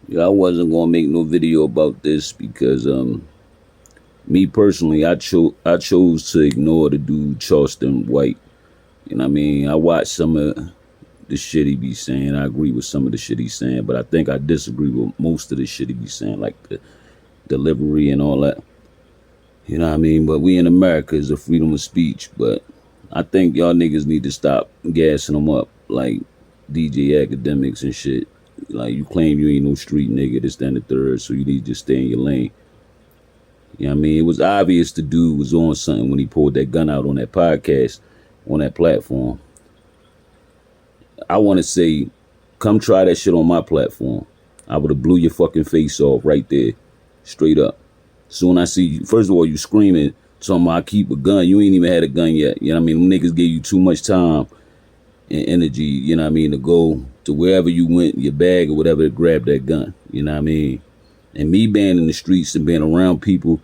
Yeah, I wasn't gonna make no video about this because me personally, I chose to ignore the dude Charleston White. You know what I mean? I watched some of the shit he be saying. I agree with some of the shit he's saying, but I think I disagree with most of the shit he be saying, like the delivery and all that. You know what I mean? But we in America is a freedom of speech. But I think y'all niggas need to stop gassing them up like DJ Academics and shit. Like you claim you ain't no street nigga, this, that, and the third, so you need to just stay in your lane. You know what I mean? It was obvious the dude was on something when he pulled that gun out on that podcast, on that platform. I want to say, come try that shit on my platform. I would have blew your fucking face off right there, straight up. Soon I see you, first of all, you screaming, talking about I keep a gun. You ain't even had a gun yet. You know what I mean? Them niggas gave you too much time and energy, you know what I mean, to go to wherever you went, your bag or whatever, to grab that gun. You know what I mean? And me being in the streets and being around people,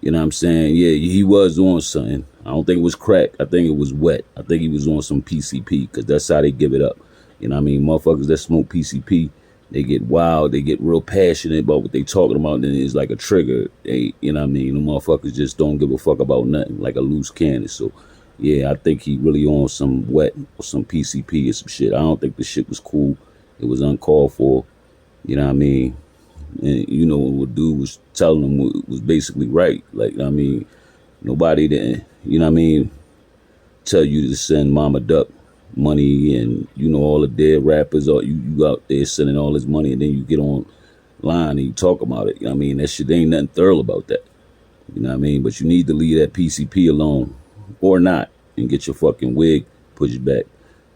you know what I'm saying? Yeah, he was on something. I don't think it was crack. I think it was wet. I think he was on some PCP because that's how they give it up. You know what I mean? Motherfuckers that smoke PCP, they get wild. They get real passionate about what they talking about. And then it's like a trigger. They, you know what I mean? The motherfuckers just don't give a fuck about nothing, like a loose cannon. So, yeah, I think he really on some wet or some PCP or some shit. I don't think the shit was cool. It was uncalled for. You know what I mean? And you know what dude was telling him was basically right. Like, I mean, nobody that, you know what I mean, tell you to send Mama Duck money and, you know, all the dead rappers, or you out there sending all this money and then you get online and you talk about it. You know what I mean? That shit, ain't nothing thorough about that. You know what I mean? But you need to leave that PCP alone or not and get your fucking wig pushed back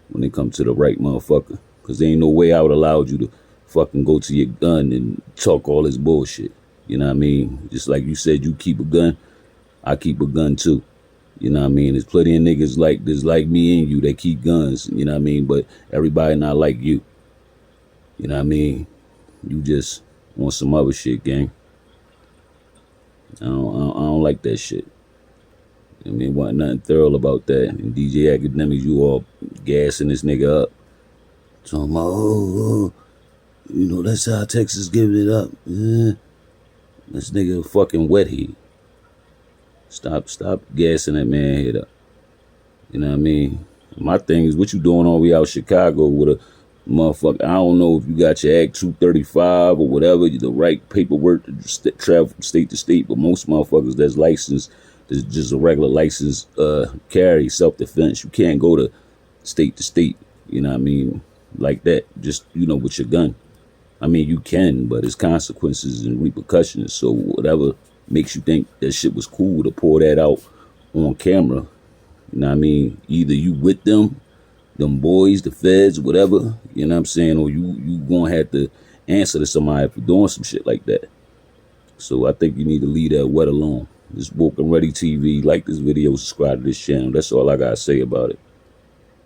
when it comes to the right motherfucker. Because there ain't no way I would allow you to fucking go to your gun and talk all this bullshit. You know what I mean? Just like you said, you keep a gun, I keep a gun too. You know what I mean? There's plenty of niggas like this, like me and you, that keep guns. You know what I mean? But everybody not like you. You know what I mean? You just want some other shit, gang. I don't like that shit. I mean, wasn't nothing thorough about that. And DJ Academics, you all gassing this nigga up. Talking about, you know, that's how Texas giving it up. This nigga a fucking wethead. Stop gassing that man head up. You know what I mean? My thing is, what you doing all the way out Chicago with a motherfucker? I don't know if you got your Act 235 or whatever, the right paperwork to travel from state to state, but most motherfuckers that's licensed, is just a regular license carry, self-defense. You can't go to state, you know what I mean, like that, just, you know, with your gun. I mean, you can, but it's consequences and repercussions. So whatever makes you think that shit was cool to pour that out on camera, you know what I mean? Either you with them boys, the feds, whatever, you know what I'm saying, or you gonna have to answer to somebody for doing some shit like that. So I think you need to leave that wet alone. This Woke and Ready TV. Like this video, subscribe to this channel. That's all I gotta say about it.